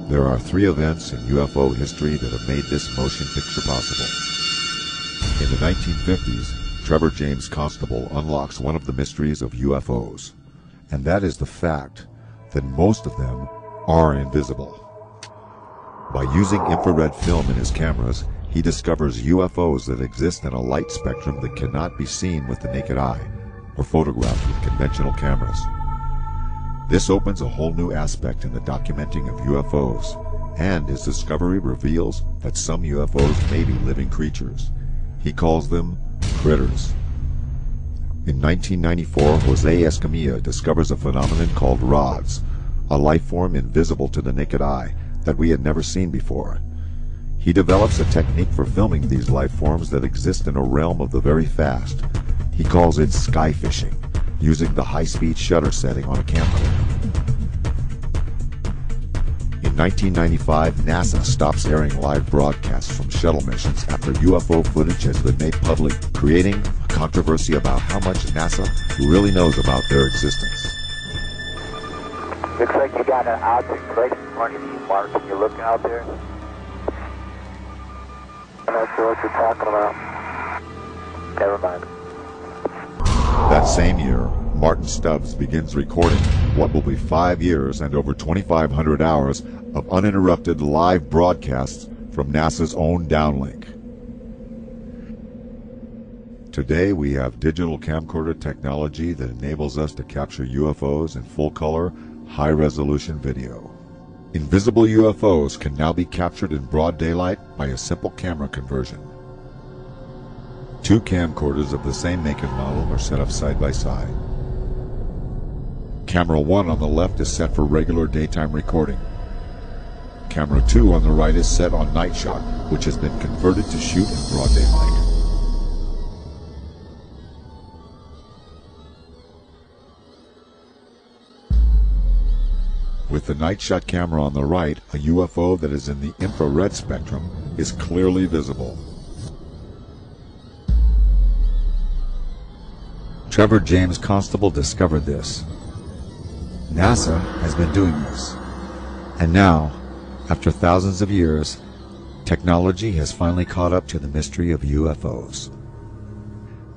There are three events in UFO history that have made this motion picture possible. In the 1950s, Trevor James Constable unlocks one of the mysteries of UFOs, and that is the fact that most of them are invisible. By using infrared film in his cameras, he discovers UFOs that exist in a light spectrum that cannot be seen with the naked eye or photographed with conventional cameras. This opens a whole new aspect in the documenting of UFOs, and his discovery reveals that some UFOs may be living creatures. He calls them critters. In 1994, Jose Escamilla discovers a phenomenon called rods, a life form invisible to the naked eye that we had never seen before. He develops a technique for filming these life forms that exist in a realm of the very fast. He calls it sky fishing, using the high-speed shutter setting on a camcorder. In 1995, NASA stops airing live broadcasts from shuttle missions after UFO footage has been made public, creating a controversy about how much NASA really knows about their existence. Looks like you got an object right in front of you, Mark. Can you look out there? I'm not sure what you're talking about. Never mind. That same year, Martin Stubbs begins recording what will be 5 years and over 2,500 hours of uninterrupted live broadcasts from NASA's own downlink. Today we have digital camcorder technology that enables us to capture UFOs in full-color, high-resolution video. Invisible UFOs can now be captured in broad daylight by a simple camera conversion. Two camcorders of the same make and model are set up side by side. Camera 1 on the left is set for regular daytime recording. Camera 2 on the right is set on night shot, which has been converted to shoot in broad daylight. With the night shot camera on the right, a UFO that is in the infrared spectrum is clearly visible. Trevor James Constable discovered this. NASA has been doing this. And now, after thousands of years, technology has finally caught up to the mystery of UFOs.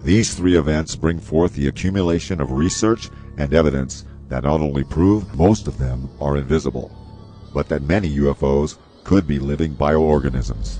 These three events bring forth the accumulation of research and evidence that not only prove most of them are invisible, but that many UFOs could be living bioorganisms.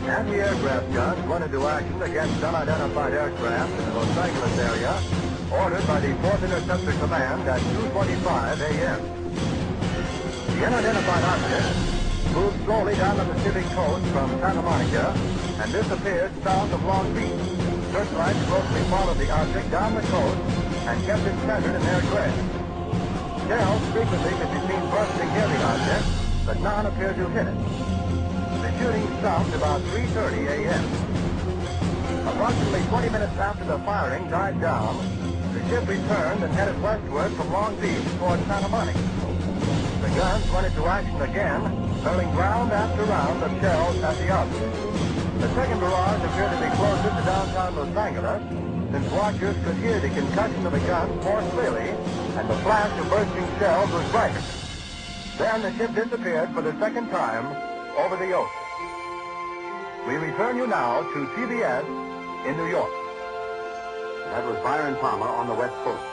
Anti-aircraft guns went into action against unidentified aircraft in the Los Angeles area, ordered by the 4th Interceptor Command at 2:25 a.m. The unidentified objects, moved slowly down the Pacific coast from Santa Monica and disappeared south of Long Beach. Searchlights closely followed the object down the coast and kept it centered in their glare. Shells frequently could be seen bursting near the object, but none appeared to hit it. The shooting stopped about 3:30 a.m. Approximately 20 minutes after the firing died down, the ship returned and headed westward from Long Beach toward Santa Monica. The guns went into action again, hurling round after round of shells at the object. The second barrage appeared to be closer to downtown Los Angeles, since watchers could hear the concussion of the guns more clearly, and the flash of bursting shells was brighter. Then the ship disappeared for the second time over the ocean. We return you now to CBS in New York. That was Byron Palmer on the West Coast.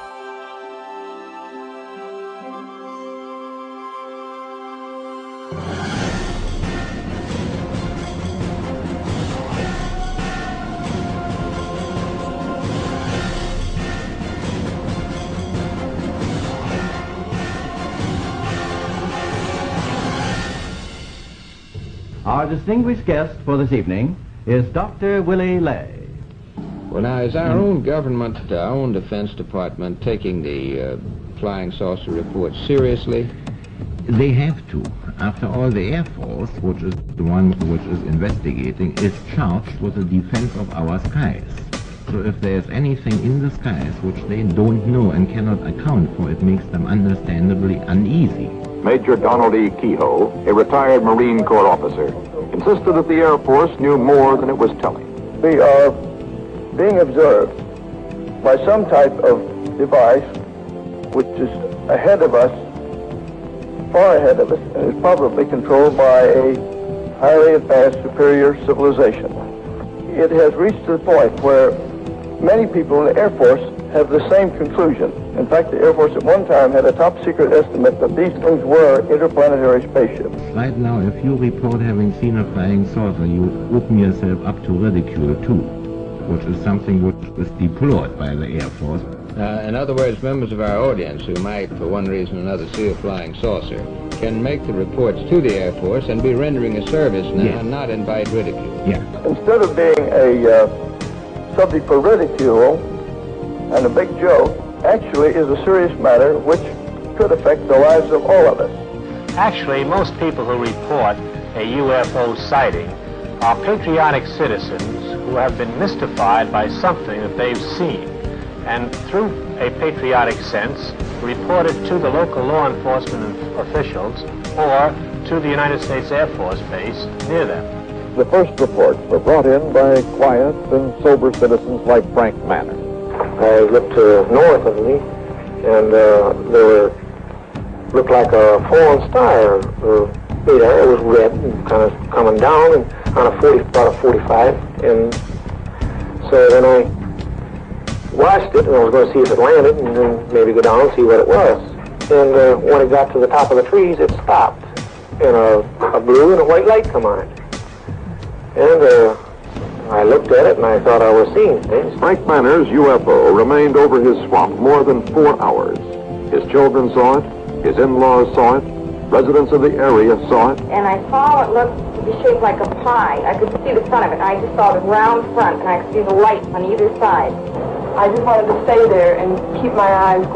Our distinguished guest for this evening is Dr. Willie Lay. Well, now, is our own government, our own Defense Department, taking the flying saucer report seriously? They have to. After all, the Air Force, which is the one which is investigating, is charged with the defense of our skies. So if there's anything in the skies which they don't know and cannot account for, it makes them understandably uneasy. Major Donald E. Kehoe, a retired Marine Corps officer, insisted that the Air Force knew more than it was telling. We are being observed by some type of device which is ahead of us, far ahead of us, and is probably controlled by a highly advanced superior civilization. It has reached the point where many people in the Air Force have the same conclusion. In fact, the Air Force at one time had a top secret estimate that these things were interplanetary spaceships. Right now, if you report having seen a flying saucer, you open yourself up to ridicule too, which is something which is deplored by the Air Force. In other words, members of our audience who might, for one reason or another, see a flying saucer can make the reports to the Air Force and be rendering a service now, Yes. and not invite ridicule. Yeah. Instead of being a subject for ridicule and a big joke, actually is a serious matter which could affect the lives of all of us. Actually, most people who report a UFO sighting are patriotic citizens who have been mystified by something that they've seen, and through a patriotic sense, report it to the local law enforcement officials or to the United States Air Force base near them. The first reports were brought in by quiet and sober citizens like Frank Manor. I looked north of me, and there looked like a fallen star. It was red and kind of coming down and on about a 45. And so then I watched it, and I was going to see if it landed, and then maybe go down and see what it was. And when it got to the top of the trees, it stopped, and a blue and a white light come on it. And I looked at it, and I thought I was seeing things. Frank Manor's UFO remained over his swamp more than 4 hours. His children saw it, his in-laws saw it, residents of the area saw it. And I saw it looked to be shaped like a pie. I could see the front of it. I just saw the round front, and I could see the light on either side. I just wanted to stay there and keep my eyes